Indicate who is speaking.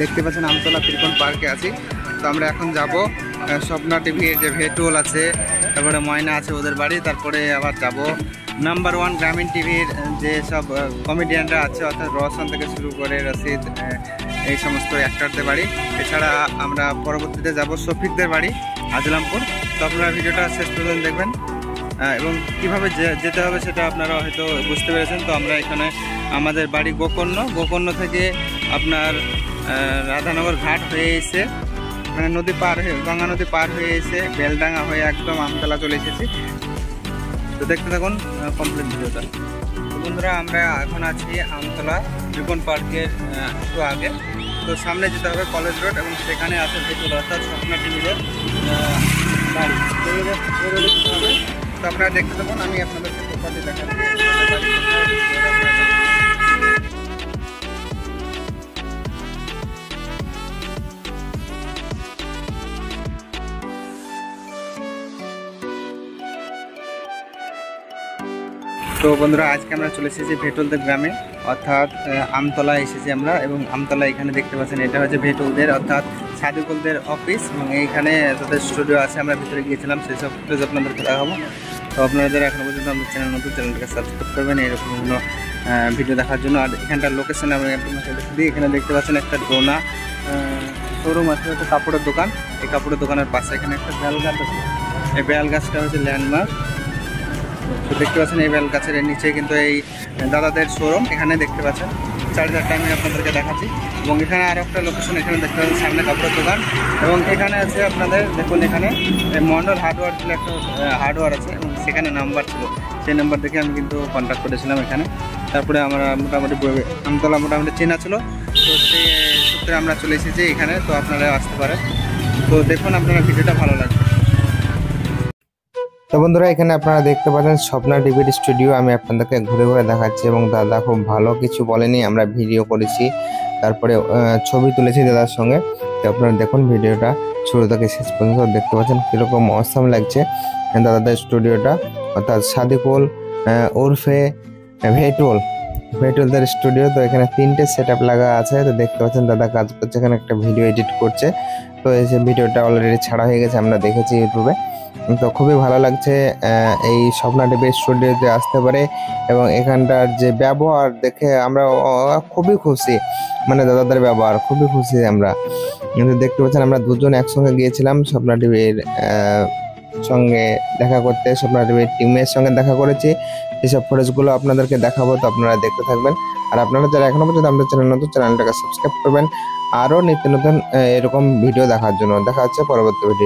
Speaker 1: দেখতে পাচ্ছেন আমতলা ত্রিকোণ পার্কে আছি। তো আমরা এখন যাব স্বপ্না টিভির যে ভেটুল আছে, তারপরে ময়না আছে ওদের বাড়ি, তারপরে আবার যাব নাম্বার 1 গ্রামীণ টিভির যে সব কমেডিয়ানরা আছে, অর্থাৎ রওশন থেকে শুরু করে রশিদ, এই সমস্ত অ্যাক্টরদের বাড়ি। এছাড়া আমরা পরবর্তীতে যাব শফিকদের বাড়ি আজলামপুর। তো আপনারা ভিডিওটা শেষ পর্যন্ত দেখবেন এবং কীভাবে যেতে হবে সেটা আপনারা হয়তো বুঝতে পেরেছেন। তো আমরা এখানে আমাদের বাড়ি গোকর্ণ থেকে আপনার রাধানগর ঘাট হয়ে এসে মানে নদী পার হয়ে গঙ্গা নদী পার হয়ে এসে বেলডাঙ্গা হয়ে একদম আমতলা চলে এসেছি। তো দেখতে থাকুন কমপ্লিট ভিডিওটা। তো বন্ধুরা, আমরা এখন আছি আমতলা ত্রিকোণ পার্কের একটু আগে। তো সামনে যেতে হবে কলেজ রোড এবং সেখানে আছে ভেটুল অর্থাৎ স্বপ্না টিভির বাড়ি। তো আপনারা দেখতে থাকুন, আমি আপনাদেরকে প্রপার্টি দেখাচ্ছি। তো বন্ধুরা, আজকে আমরা চলে এসেছি ভেটুলদের গ্রামে, অর্থাৎ আমতলা এসেছি আমরা। এবং আমতলা এখানে দেখতে পাচ্ছেন এটা হচ্ছে ভেটুলদের অর্থাৎ সাদিকুলদের অফিস এবং এইখানে তাদের স্টুডিও আছে। আমরা ভিতরে গিয়েছিলাম, সেই সব ফুটেজ আপনাদেরকে দেখাবো। তো আপনারা যারা এখনো পর্যন্ত আমাদের চ্যানেল নতুন, চ্যানেলটাকে সাবস্ক্রাইব করবেন এরকম কোনো ভিডিও দেখার জন্য। আর এখানটার লোকেশন আমি আপনাকে দিই। এখানে দেখতে পাচ্ছেন একটা ডোনা শোরুম আছে, একটা কাপড়ের দোকান। এই কাপড়ের দোকানের পাশে এখানে একটা বেল গাছ আছে। এই বেল গাছটা হচ্ছে ল্যান্ডমার্ক। তো দেখতে পাচ্ছেন এই বেল গাছের নিচে কিন্তু এই দাদাদের শোরুম এখানে দেখতে পাচ্ছেন। চার্জারটা আমি আপনাদেরকে দেখাচ্ছি। এবং এখানে আরও একটা লোকেশন এখানে দেখতে পাচ্ছেন, সামনে কাপড়ের দোকান। এবং এখানে আছে আপনাদের দেখুন, এখানে মন্ডল হার্ডওয়্যার বলে একটা হার্ডওয়্যার আছে এবং সেখানে নাম্বার ছিল। সেই নাম্বার দেখে আমি কিন্তু কন্ট্যাক্ট করেছিলাম এখানে। তারপরে আমরা মোটামুটি আমতলা মোটামুটি চেনা ছিল, তো সেই সূত্রে আমরা চলে এসেছি এখানে। তো আপনারা আসতে পারেন। তো দেখুন, আপনারা ভিডিওটা ভালো লাগবে।
Speaker 2: তো বন্ধুরা, এখানে আপনারা দেখতে পাচ্ছেন স্বপ্না টিভির স্টুডিও। আমি আপনাদেরকে ঘুরে ঘুরে দেখাচ্ছি এবং দাদা খুব ভালো কিছু বলেনি, আমরা ভিডিও করেছি, তারপরে ছবি তুলেছি দাদার সঙ্গে। তো আপনারা দেখুন ভিডিওটা শুরু থেকে শেষ পর্যন্ত। দেখতে পাচ্ছেন কীরকম অসাম লাগছে দাদাদের স্টুডিওটা, অর্থাৎ সাদিকুল ওরফে ভেটুলদের স্টুডিও। তো এখানে 3টে সেট আপ লাগা আছে। তো দেখতে পাচ্ছেন দাদা কাজ করছে, এখানে একটা ভিডিও এডিট করছে। তো এই যে ভিডিওটা অলরেডি ছাড়া হয়ে গেছে, আমরা দেখেছি ইউটিউবে। তো খুবই ভালো লাগছে এই স্বপ্না টিভির স্টুডিওতে আসতে পারে এবং এখানটার যে ব্যবহার দেখে আমরা খুবই খুশি। মানে দাদাদের ব্যবহার খুবই খুশি আমরা। কিন্তু দেখতে পাচ্ছেন আমরা দুজন একসঙ্গে গিয়েছিলাম স্বপ্না টিভির সঙ্গে দেখা করতে, স্বপ্না টিভির টিমের সঙ্গে দেখা করেছি। এইসব ফুটেজগুলো আপনাদেরকে দেখাবো, তো আপনারা দেখতে থাকবেন। আর আপনারা যারা এখনো পর্যন্ত আমাদের চ্যানেল নতুন, চ্যানেলটাকে সাবস্ক্রাইব করবেন আরও নিত্য নতুন এরকম ভিডিও দেখার জন্য। দেখা হচ্ছে পরবর্তী ভিডিও।